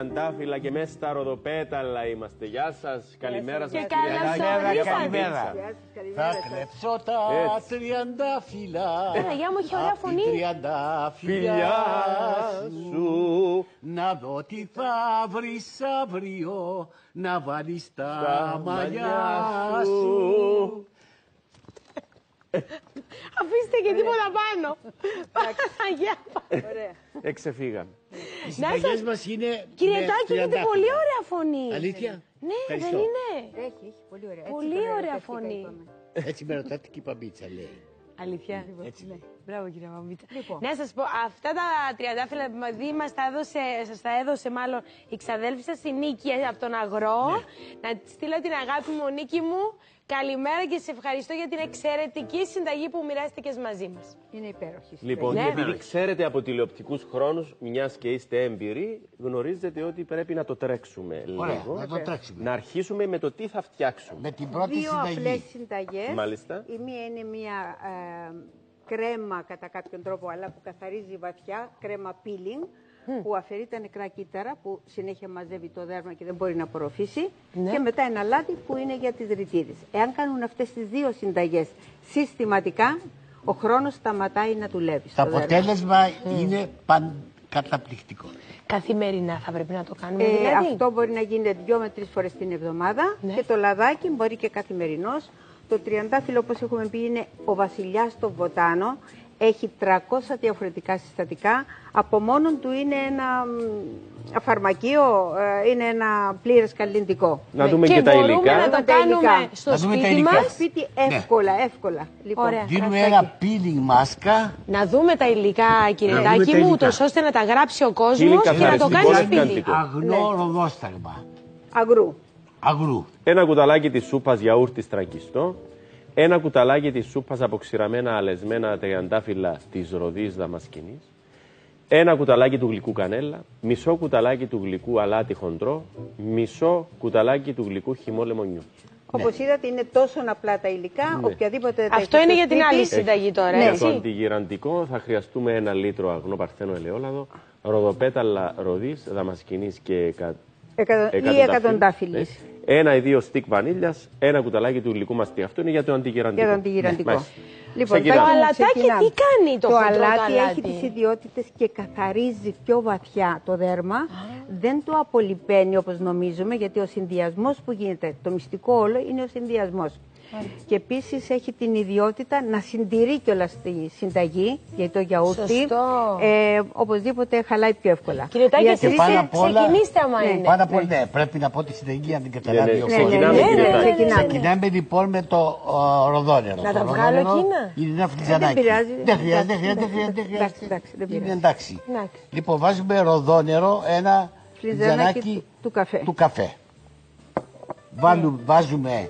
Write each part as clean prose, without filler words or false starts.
Τριαντάφυλλα και μέσα στα ροδοπέταλα είμαστε. Γεια σας, καλημέρα σας. Και καλημέρα. Θα κλέψω τα τριαντάφυλλα. Παναγιά μου, έχει ωραία φωνή. Τριαντάφυλλα σου. Να δω τι θα βρεις αύριο, να βάλεις τα μαλλιά σου. Αφήστε και τίποτα πάνω. Παναγιά. Εξεφύγαν. Οι συνταγές μας είναι. Κύριε Τάκη, έχετε πολύ ωραία φωνή. Αλήθεια? Ναι, Ευχαριστώ. δεν είναι? Έχει πολύ ωραία. Πολύ ωραία φωνή. Έτσι με ρωτάτε και η παμπίτσα λέει. Αλήθεια. Έτσι. Ναι. Μπράβο, κύριε Παμπίτσα. Λοιπόν. Να σας πω, αυτά τα τριαντάφυλλα που σας τα έδωσε μάλλον η ξαδέλφη σας η Νίκη από τον Αγρό. Να της στείλω την αγάπη μου, Νίκη μου. Καλημέρα και σε ευχαριστώ για την εξαιρετική συνταγή που μοιράστηκες μαζί μας. Είναι υπέροχη. Λοιπόν, Ναι, και επειδή βέβαια. ξέρετε από τηλεοπτικούς χρόνους, μιας και είστε έμπειροι, γνωρίζετε ότι πρέπει να το τρέξουμε Ωραία, λίγο. να το τρέξουμε. Να αρχίσουμε με το τι θα φτιάξουμε. Με την πρώτη Δύο απλές συνταγή. συνταγές. Μάλιστα. Η μία είναι μια κρέμα κατά κάποιον τρόπο, αλλά που καθαρίζει βαθιά, κρέμα peeling, που αφαιρεί τα νεκρά κύτταρα, που συνέχεια μαζεύει το δέρμα και δεν μπορεί να απορροφήσει. Ναι. Και μετά ένα αλάτι που είναι για τις ρητίδες. Εάν κάνουν αυτές τις δύο συνταγές συστηματικά, ο χρόνος σταματάει να δουλεύει. Το στο δέρμα. αποτέλεσμα είναι καταπληκτικό. Καθημερινά θα πρέπει να το κάνουμε δηλαδή. Αυτό μπορεί να γίνεται 2 με 3 φορές την εβδομάδα Ναι. και το λαδάκι μπορεί και καθημερινός. Το τριαντάφυλλο, όπως έχουμε πει, είναι ο βασιλιάς των βοτάνων. Έχει 300 διαφορετικά συστατικά. Από μόνον του είναι ένα φαρμακείο, είναι ένα πλήρες καλλυντικό. Να δούμε και τα μπορούμε υλικά. να το Τα κάνουμε υλικά. στο Να δούμε τα σπίτι υλικά. μας. Σπίτι εύκολα. Λοιπόν, Ωραία. Δίνουμε κραστάκι. ένα peeling μάσκα. Να δούμε τα υλικά, κύριε Να δούμε Τάκη τα μου, υλικά. ούτως ώστε να τα γράψει ο κόσμος Peeling και να το καθαριστικό κάνει και σπίτι. καλλιτικό. Αγνό ροδόσταγμα. αγρού. Αγρού. Ένα κουταλάκι της σούπας γιαούρτι στραγγιστό. Ένα κουταλάκι της σούπας αποξηραμένα αλεσμένα τριαντάφυλλα της ροδής δαμασκηνής. Ένα κουταλάκι του γλυκού κανέλα. Μισό κουταλάκι του γλυκού αλάτι χοντρό. Μισό κουταλάκι του γλυκού χυμό λεμονιού. Όπως είδατε, είναι τόσο απλά τα υλικά, οποιαδήποτε τα Αυτό έχετε είναι στο για την σπίτι. άλλη συνταγή τώρα, Για το έτσι. αντιγυραντικό θα χρειαστούμε 1 λίτρο αγνό παρθένο ελαιόλαδο, ροδοπέταλα ροδής δαμασκηνής και Ή εκατοντάφυλλης. 1 ή 2 στικ βανίλιας, ένα κουταλάκι του γλυκού μαστί. Αυτό είναι για το αντιγυραντικό. Για το αντιγυραντικό. μάλιστα. Λοιπόν, Ξεκινάμε. Το αλατάκι ξεκινάμε. τι κάνει το χοντρό αλάτι αλάτι? έχει τις ιδιότητες και καθαρίζει πιο βαθιά το δέρμα. Δεν το απολυπαίνει όπως νομίζουμε, γιατί ο συνδυασμός που γίνεται, το μυστικό όλο είναι ο συνδυασμός. Και επίσης έχει την ιδιότητα να συντηρεί κιόλας τη συνταγή, γιατί το γιαούρτι Σωστό. οπωσδήποτε χαλάει πιο εύκολα. Κύριε Τάκη, εσείς Διατηρείται- Πάνω απ' όλα- ξεκινήστε άμα είναι. Πάνω απ' όλα, ναι, πρέπει να πω τη συνταγή να την καταλάβει ο κόσμος. Ξεκινάμε, ναι, κύριε ναι, Τάκη. ξεκινάμε. Ξεκινάμε λοιπόν με το ροδόνερο. Να τα Το βγάλω ροδόνερο εκείνα? Είναι ένα φλιτζανάκι. Δεν πειράζει. Δεν χρειάζεται, δεν χρειάζεται. Εντάξει, δεν Είναι πειράζει. εντάξει. Εντάξει. Λοιπόν, βάζουμε ροδόνερο, ένα Φλιτζανάκι φλιτζανάκι του καφέ. Βάζουμε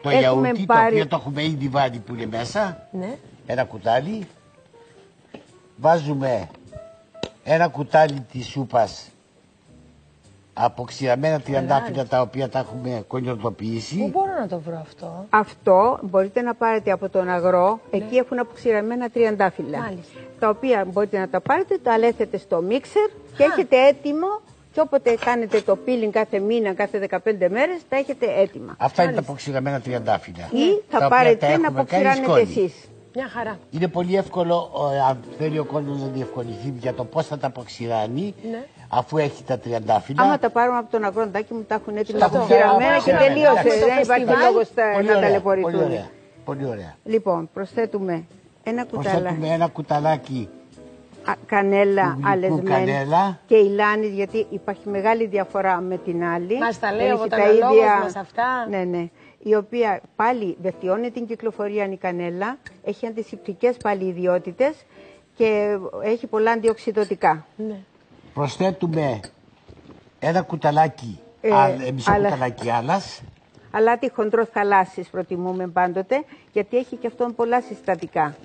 το Έχουμε γιαούρτι, το πάρει- οποίο το έχουμε ήδη βάλει που είναι μέσα. Ναι. Ένα κουτάλι. Βάζουμε ένα κουτάλι της σούπας αποξηραμένα τριαντάφυλλα τα οποία τα έχουμε Πού κονιορτοποιήσει. μπορώ να το βρω αυτό? Αυτό μπορείτε να πάρετε από τον αγρό. Εκεί έχουν αποξηραμένα τριαντάφυλλα. Μάλιστα. Τα οποία μπορείτε να τα πάρετε, τα αλέθετε στο μίξερ και έχετε έτοιμο. Και όποτε κάνετε το peeling κάθε μήνα, κάθε 15 μέρες, τα έχετε έτοιμα. Αυτά είναι τα αποξηραμένα τριαντάφυλλα. Ή τα θα οποία πάρετε τα να έχουμε κάνει αποξηράνετε σκόνη. εσείς. Μια χαρά. Είναι πολύ εύκολο, αν θέλει ο κόσμος να διευκολυνθεί για το πώς θα τα αποξηράνει, Ναι. αφού έχει τα τριαντάφυλλα. Άμα τα πάρουμε από τον αγροντάκι μου, τα έχουν έτοιμα Τα έχουν αποξηραμένα και αποξηραμένα, τελείωσε. εντάξει. Δεν υπάρχει φεστιβάλ. λόγος Πολύ να ωραία, ταλαιπωρηθούν. πολύ ωραία. Πολύ ωραία. Λοιπόν, προσθέτουμε ένα Προσθέτουμε κουταλάκι ένα κουταλάκι κανέλα του γλυκού αλεσμένη κανέλα. και ηλάνης, γιατί υπάρχει μεγάλη διαφορά με την άλλη. Μας τα λέει ο Έχει βοτανολόγος μας αυτά. Ναι, ναι. Η οποία πάλι βελτιώνει την κυκλοφορία η κανέλα, έχει αντισηπτικές πάλι ιδιότητες και έχει πολλά αντιοξυδωτικά. Ναι. Προσθέτουμε ένα κουταλάκι, μισό άλλα. κουταλάκι άλλας. Αλάτι χοντρό θαλάσσης προτιμούμε πάντοτε, γιατί έχει και αυτόν πολλά συστατικά.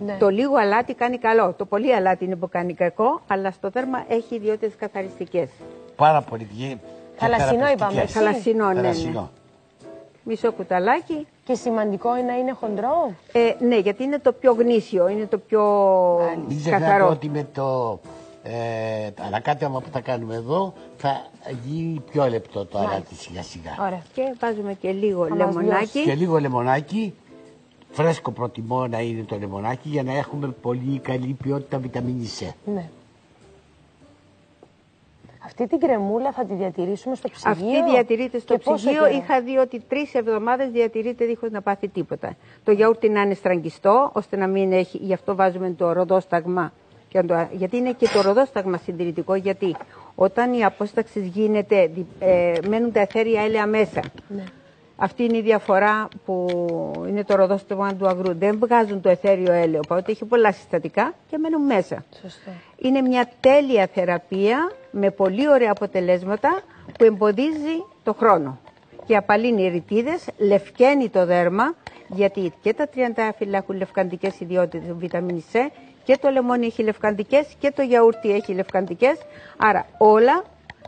Ναι. Το λίγο αλάτι κάνει καλό. Το πολύ αλάτι είναι που κάνει κακό, αλλά στο δέρμα έχει ιδιότητες καθαριστικές. Πάρα πολύ. Θαλασσινό είπαμε, έτσι. Θαλασσινό, ναι, ναι. Θαλασσινό. Μισό κουταλάκι. Και σημαντικό είναι να είναι χοντρό. Ναι, γιατί είναι το πιο γνήσιο, είναι το πιο Μην ξεχνάτε καθαρό. ότι με το Αλλά κάτι άμα που θα κάνουμε εδώ θα γίνει πιο λεπτό το αλάτι σιγά σιγά. Ωραία. Και βάζουμε και λίγο Θα μας λεμονάκι. Και λίγο λεμονάκι. Φρέσκο προτιμώ να είναι το λεμονάκι για να έχουμε πολύ καλή ποιότητα βιταμίνη C. Ναι. Αυτή την κρεμούλα θα τη διατηρήσουμε στο ψυγείο. Αυτή διατηρείται στο Και πόσο ψυγείο. καιρό? Είχα δει ότι 3 εβδομάδες διατηρείται δίχως να πάθει τίποτα. Το γιαούρτι να είναι στραγγιστό, ώστε να μην έχει. Γι' αυτό βάζουμε το ροδόσταγμα. Γιατί είναι και το ροδόσταγμα συντηρητικό. Γιατί όταν η απόσταξη γίνεται, μένουν τα αιθέρια έλαια μέσα. Ναι. Αυτή είναι η διαφορά που είναι το ροδόσταγμα του αγρού. Δεν βγάζουν το αιθέριο έλαιο, οπότε έχει πολλά συστατικά και μένουν μέσα. Σωστό. Είναι μια τέλεια θεραπεία με πολύ ωραία αποτελέσματα που εμποδίζει το χρόνο. Και απαλύνει ρητίδες, λευκαίνει το δέρμα, γιατί και τα τριαντάφυλλα έχουν λευκαντικές ιδιότητες βιταμίνη C και το λεμόνι έχει λευκαντικές και το γιαούρτι έχει λευκαντικές. Άρα όλα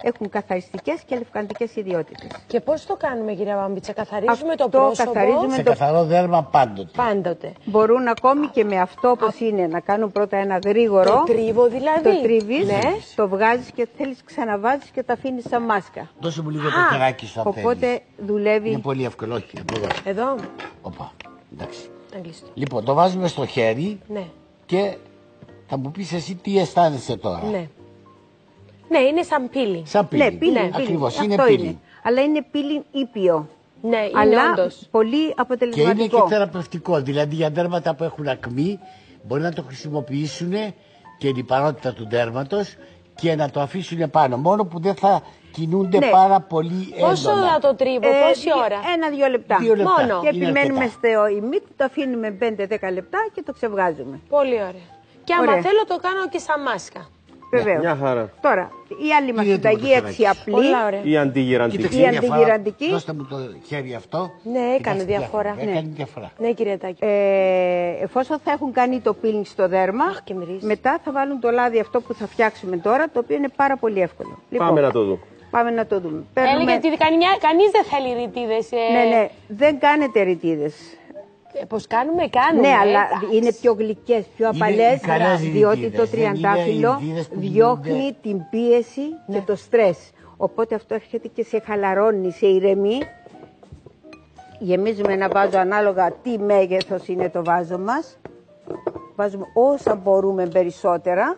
έχουν καθαριστικές και λευκαντικές ιδιότητες. Και πώς το κάνουμε, κυρία Βάμπιτσα, καθαρίζουμε Αυτό το πρόσωπο καθαρίζουμε Σε το- καθαρό δέρμα πάντοτε. πάντοτε. Μπορούν ακόμη και με αυτό όπως είναι να κάνουν πρώτα ένα γρήγορο. Το τρίβο δηλαδή. Το τρίβεις, Ναι. το βγάζεις και θέλεις ξαναβάζεις και το αφήνεις σαν μάσκα. Δώσε μου λίγο το χεράκι σου αν Οπότε θέλεις. δουλεύει. Είναι πολύ εύκολο, όχι. Εδώ. Εδώ. Οπα, εντάξει. Αγγλιστό. Λοιπόν, το βάζουμε στο χέρι Ναι. και θα μου πεις εσύ τι αισθάνεσαι τώρα. Ναι. Ναι, είναι σαν πύλη. Σαν πύλη. Ναι, πύλη. Ακριβώς, πύλη. είναι Αυτό πύλη. είναι. Αλλά είναι πύλη ήπιο. Ναι, είναι Αλλά όντως. πολύ Και είναι αποτελεσματικό. και θεραπευτικό. Δηλαδή για δέρματα που έχουν ακμή μπορεί να το χρησιμοποιήσουν και η λιπαρότητα του δέρματος και να το αφήσουν πάνω. Μόνο που δεν θα κινούνται Ναι. πάρα πολύ έντονα. Πόσο θα το τρίβω, πόση ώρα. 1-2 λεπτά. 2 λεπτά. Μόνο. Και Είναι επιμένουμε αρκετά. στο ημίτ, το αφήνουμε 5-10 λεπτά και το ξεβγάζουμε. Πολύ ωραία. Και άμα Ωραία. θέλω το κάνω και σαν μάσκα. Βεβαίως. Μια χαρά. Τώρα, η άλλη μας Είναι έτοιμο το συνταγή έτσι χεράκι. απλή. Πολλά ωραία. Η αντιγυραντική. Κοίταξε, Η διαφορά. αντιγυραντική. Δώστε μου το χέρι αυτό. Ναι, έκανε Κοιτάξτε, διαφορά. Έκανε διαφορά. Ναι, κυρία Τάκη. Εφόσον θα έχουν κάνει το peeling στο δέρμα, Αχ, και μυρίζει. μετά θα βάλουν το λάδι αυτό που θα φτιάξουμε τώρα, το οποίο είναι πάρα πολύ εύκολο. Πάμε να το δούμε. Πάμε να το δούμε. Έλεγε ότι κανείς δεν θέλει ρητίδες. Ναι, ναι, δεν κάνετε ρητίδες. Πώς κάνουμε. Ναι, αλλά εντάξει. είναι πιο γλυκές, πιο Είναι απαλές, οι καλές διότι ρητίδες, το δεν είναι οι τριαντάφυλλο ρητίδες που διώχνει γίνονται. την πίεση και το στρες. Οπότε αυτό έρχεται και σε χαλαρώνει, σε ηρεμεί. Γεμίζουμε ένα βάζο ανάλογα τι μέγεθος είναι το βάζο μας. Βάζουμε όσα μπορούμε περισσότερα.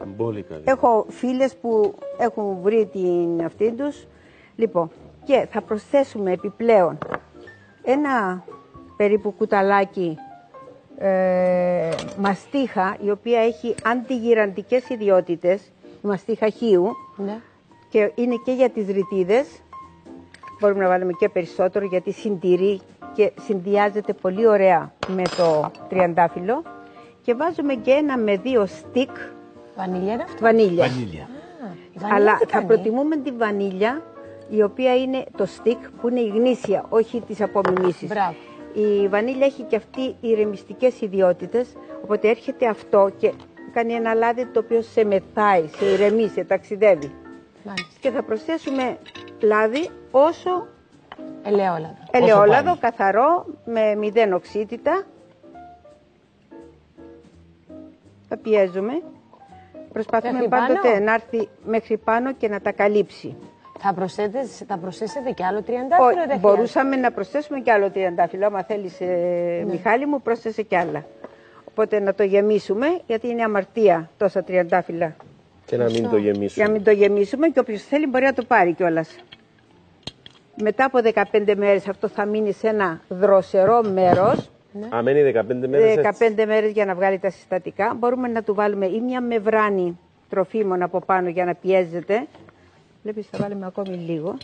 Μπόλικα. Έχω φίλες που έχουν βρει την αυτή τους. Λοιπόν, και θα προσθέσουμε επιπλέον ένα περίπου κουταλάκι μαστίχα, η οποία έχει αντιγυραντικές ιδιότητες, η μαστίχα χείου, Ναι. και είναι και για τις ρητίδες. Μπορούμε να βάλουμε και περισσότερο γιατί συντηρεί και συνδυάζεται πολύ ωραία με το τριαντάφυλλο. Και βάζουμε και 1 με 2 στικ Βανίλια είναι αυτό. βανίλια. Βανίλια. Η βανίλια Αλλά τι θα κάνει? προτιμούμε τη βανίλια, η οποία είναι το στικ που είναι η γνήσια, όχι τις απομιμήσεις. Μπράβο. Η βανίλια έχει και αυτή ηρεμιστικές ιδιότητες, οπότε έρχεται αυτό και κάνει ένα λάδι το οποίο σε μεθάει, σε ηρεμεί, σε ταξιδεύει. Μάλιστα. Και θα προσθέσουμε λάδι όσο Ελαιόλαδο. ελαιόλαδο, πάλι. καθαρό, με 0 οξύτητα. Θα πιέζουμε. Προσπαθούμε Μέχρι πάντοτε πάνω? να έρθει μέχρι πάνω και να τα καλύψει. Θα προσθέσετε και άλλο τριαντάφυλλο, δεν Μπορούσαμε να προσθέσουμε κι άλλο τριαντάφυλλο. Άμα θέλεις, Μιχάλη μου, πρόσθεσε κι άλλα. Οπότε να το γεμίσουμε, γιατί είναι αμαρτία τόσα τριαντάφυλλα. Και να μην το Για γεμίσουμε. να μην το γεμίσουμε και όποιος θέλει μπορεί να το πάρει κιόλας. Μετά από 15 μέρες αυτό θα μείνει σε ένα δροσερό μέρος. Αμένει 15 μέρες έτσι. 15 μέρες για να βγάλει τα συστατικά. Μπορούμε να του βάλουμε ή μια μεμβράνη τροφίμων από πάνω για να πιέζεται. Βλέπεις, θα βάλουμε ακόμη λίγο.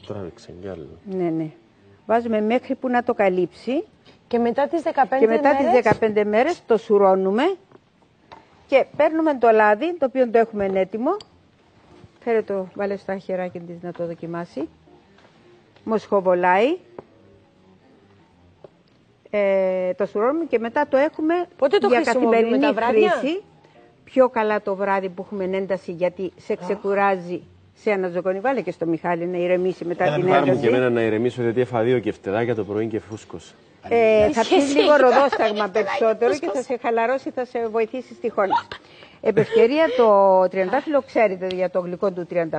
Τώρα ρίξε κι άλλο. Ναι, ναι. Βάζουμε μέχρι που να το καλύψει. Και μετά τις 15 Και μετά μέρες, τις 15 μέρες το σουρώνουμε και παίρνουμε το λάδι, το οποίο το έχουμε έτοιμο. Φέρε το, βάλε στο χεράκι της να το δοκιμάσει. Μοσχοβολάει. Το σουρώνουμε και μετά το έχουμε Πότε το για χρησιμοποιούμε, καθημερινή τα βράδια? χρήση. Πιο καλά το βράδυ που έχουμε ένταση, γιατί σε ξεκουράζει σε αναζωογονεί. Βάλε και στο Μιχάλη να ηρεμήσει μετά την Πάρ' μου ένταση. και εμένα να ηρεμήσω, γιατί έφα 2 κεφτεδάκια το πρωί και φούσκωσα. Θα πεις λίγο ροδόσταγμα περισσότερο και θα σε χαλαρώσει, θα σε βοηθήσει στη χώνη. Επ' ευκαιρία το τριαντάφυλλο, ξέρετε για το γλυκό του τριαντάφυλλο.